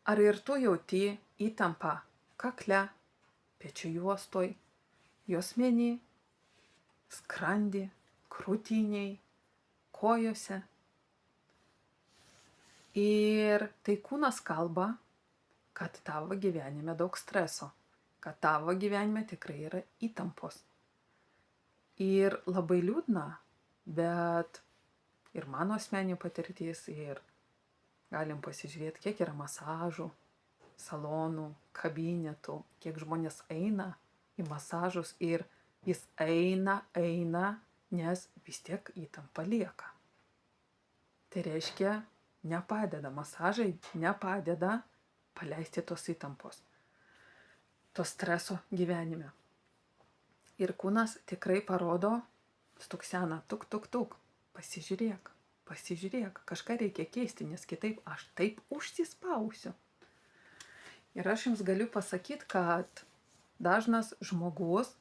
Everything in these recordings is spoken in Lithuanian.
Ar ir tu jauti įtampą kakle, pečių juostoj, juosmenį, skrandį, krūtiniai, kojose? Ir tai kūnas kalba, kad tavo gyvenime daug streso, kad tavo gyvenime tikrai yra įtampos. Ir labai liūdna, bet ir mano asmeninė patirtis, ir galim pasižiūrėti, kiek yra masažų, salonų, kabinetų, kiek žmonės eina į masažus ir jis eina, nes vis tiek įtampa lieka. Tai reiškia, nepadeda masažai, nepadeda paleisti tos įtampos, to streso gyvenime. Ir kūnas tikrai parodo, stuksena, tuk, pasižiūrėk, kažką reikia keisti, nes kitaip aš taip užsispausiu. Ir aš jums galiu pasakyti, kad dažnas žmogus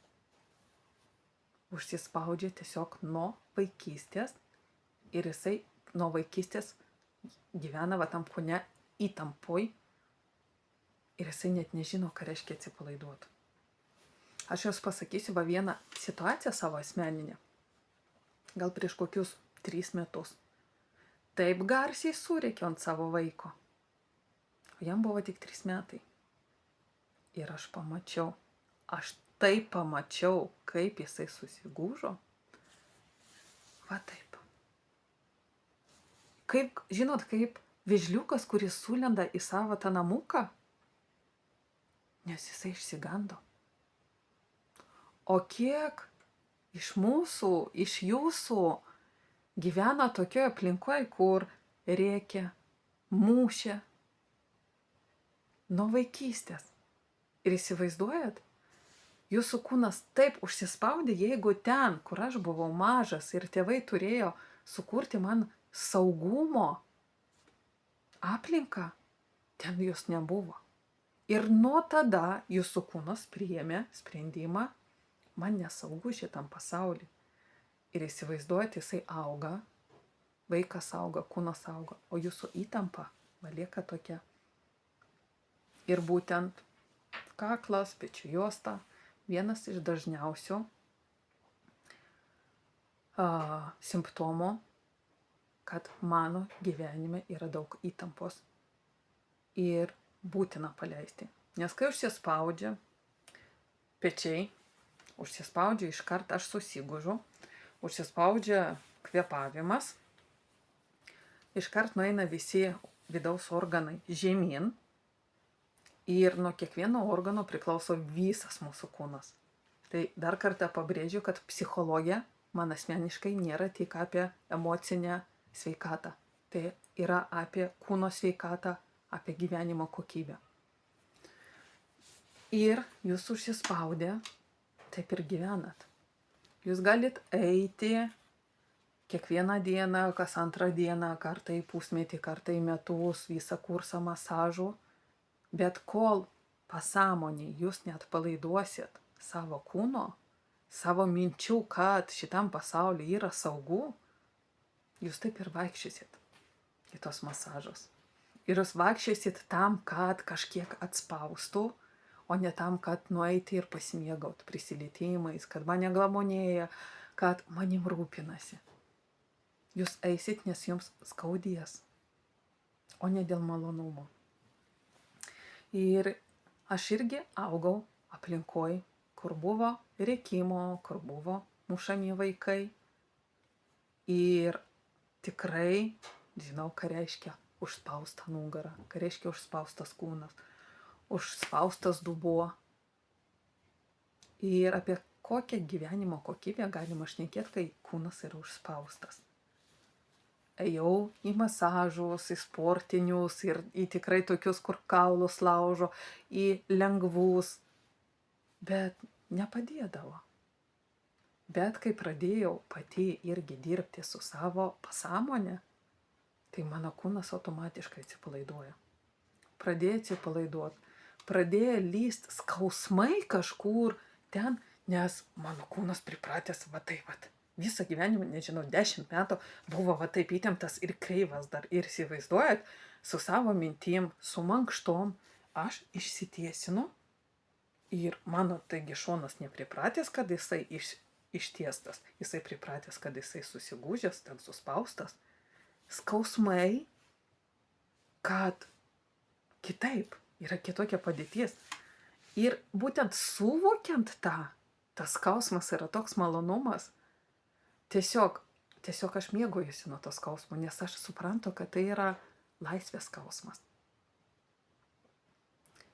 užsispaudžia tiesiog nuo vaikystės ir jisai nuo vaikystės gyvena va tam kūne įtampoj ir jisai net nežino, ką reiškia atsipalaiduoti. Aš jums pasakysiu va vieną situaciją savo asmeninę, gal prieš kokius 3 metus. Taip garsiai surėkiau ant savo vaiko. O jam buvo tik 3 metai. Ir aš taip pamačiau, kaip jisai susigūžo. Va taip. Kaip, žinot, kaip vėžliukas, kuris sulenda į savo tą namuką, nes jisai išsigando. O kiek iš mūsų, iš jūsų gyvena tokioje aplinkoje, kur rėkia, mušia nuo vaikystės. Ir įsivaizduojat, jūsų kūnas taip užsispaudė, jeigu ten, kur aš buvau mažas ir tėvai turėjo sukurti man saugumo aplinką, ten jos nebuvo. Ir nuo tada jūsų kūnas priėmė sprendimą, man nesaugu šitam pasauliu. Ir įsivaizduojat, jisai auga, vaikas auga, kūnas auga, o jūsų įtampa lieka tokia. Ir būtent kaklas, pečių juosta, vienas iš dažniausių simptomų, kad mano gyvenime yra daug įtampos ir būtina paleisti. Nes kai užsispaudžia pečiai, užsispaudžia iškart aš susigūžu, užsispaudžia kvėpavimas, iškart nueina visi vidaus organai žemyn ir nuo kiekvieno organo priklauso visas mūsų kūnas. Tai dar kartą pabrėžiu, kad psichologija man asmeniškai nėra tik apie emocinę sveikatą. Tai yra apie kūno sveikatą, apie gyvenimo kokybę. Ir jūs užsispaudę, taip ir gyvenat. Jūs galit eiti kiekvieną dieną, kas antrą dieną, kartą į pusmetį, kartą į metus, visą kursą masažų, bet kol pasąmonėj jūs neatpalaiduosit savo kūno, savo minčių, kad šitam pasaulyje yra saugu, jūs taip ir vaikščiosit į tos masažus. Ir jūs vaikščiosit tam, kad kažkiek atspaustų, o ne tam, kad nueiti ir pasimėgaut prisilietimais, kad mane glamonėja, kad manim rūpinasi. Jūs eisit, nes jums skaudės, o ne dėl malonumo. Ir aš irgi augau aplinkoj, kur buvo rėkimo, kur buvo mušami vaikai. Ir tikrai žinau, ką reiškia užspausta nugara, ką reiškia užspaustas kūnas, užspaustas dubuo. Ir apie kokią gyvenimo kokybę galima šnekėti, kai kūnas yra užspaustas. Ėjau į masažus, į sportinius ir į tikrai tokius, kur kaulus laužo, į lengvus, bet nepadėdavo. Bet kai pradėjau pati irgi dirbti su savo pasąmonė, tai mano kūnas automatiškai atsipalaiduoja. Pradėjo atsipalaiduoti, pradėjo lyst skausmai kažkur ten, nes mano kūnas pripratęs va taip vat. Visą gyvenimą, nežinau, 10 metų buvo va taip įtemptas ir kreivas dar. Ir įsivaizduojat, su savo mintim, su mankštom, aš išsitiesinu ir mano taigi šonas nepripratęs, kad jisai ištiestas, jisai pripratęs, kad jisai susigūžęs, ten suspaustas. Skausmai, kad kitaip, yra kitokia padėtis. Ir būtent suvokiant tą, tas skausmas yra toks malonumas. Tiesiog aš mėgaujuosi nuo to skausmo, nes aš suprantu, kad tai yra laisvės skausmas.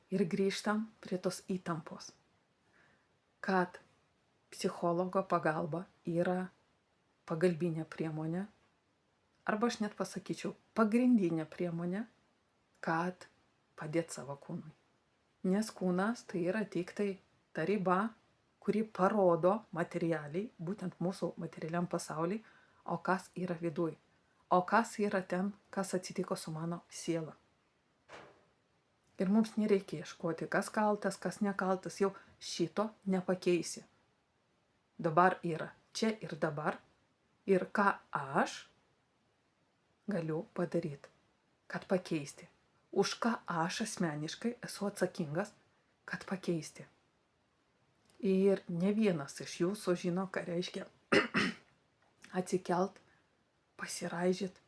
Ir grįžtam prie tos įtampos, kad psichologo pagalba yra pagalbinė priemonė, arba aš net pasakyčiau, pagrindinė priemonė, kad padėti savo kūnui. Nes kūnas tai yra tik tai ta riba, kuri parodo materialiai, būtent mūsų materialiam pasauliui, o kas yra viduj, o kas yra ten, kas atsitiko su mano siela. Ir mums nereikia ieškoti, kas kaltas, kas nekaltas, jau šito nepakeisi. Dabar yra čia ir dabar. Ir ką aš galiu padaryti, kad pakeisti. Už ką aš asmeniškai esu atsakingas, kad pakeisti. Ir ne vienas iš jūsų žino, ką reiškia atsikelt, pasiraižyt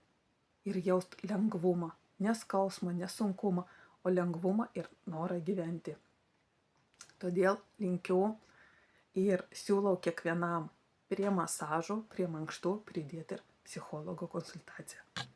ir jaust lengvumą. Ne skausmą, ne sunkumą, o lengvumą ir norą gyventi. Todėl linkiu ir siūlau kiekvienam prie masažų, prie mankštų pridėti ir psichologo konsultaciją.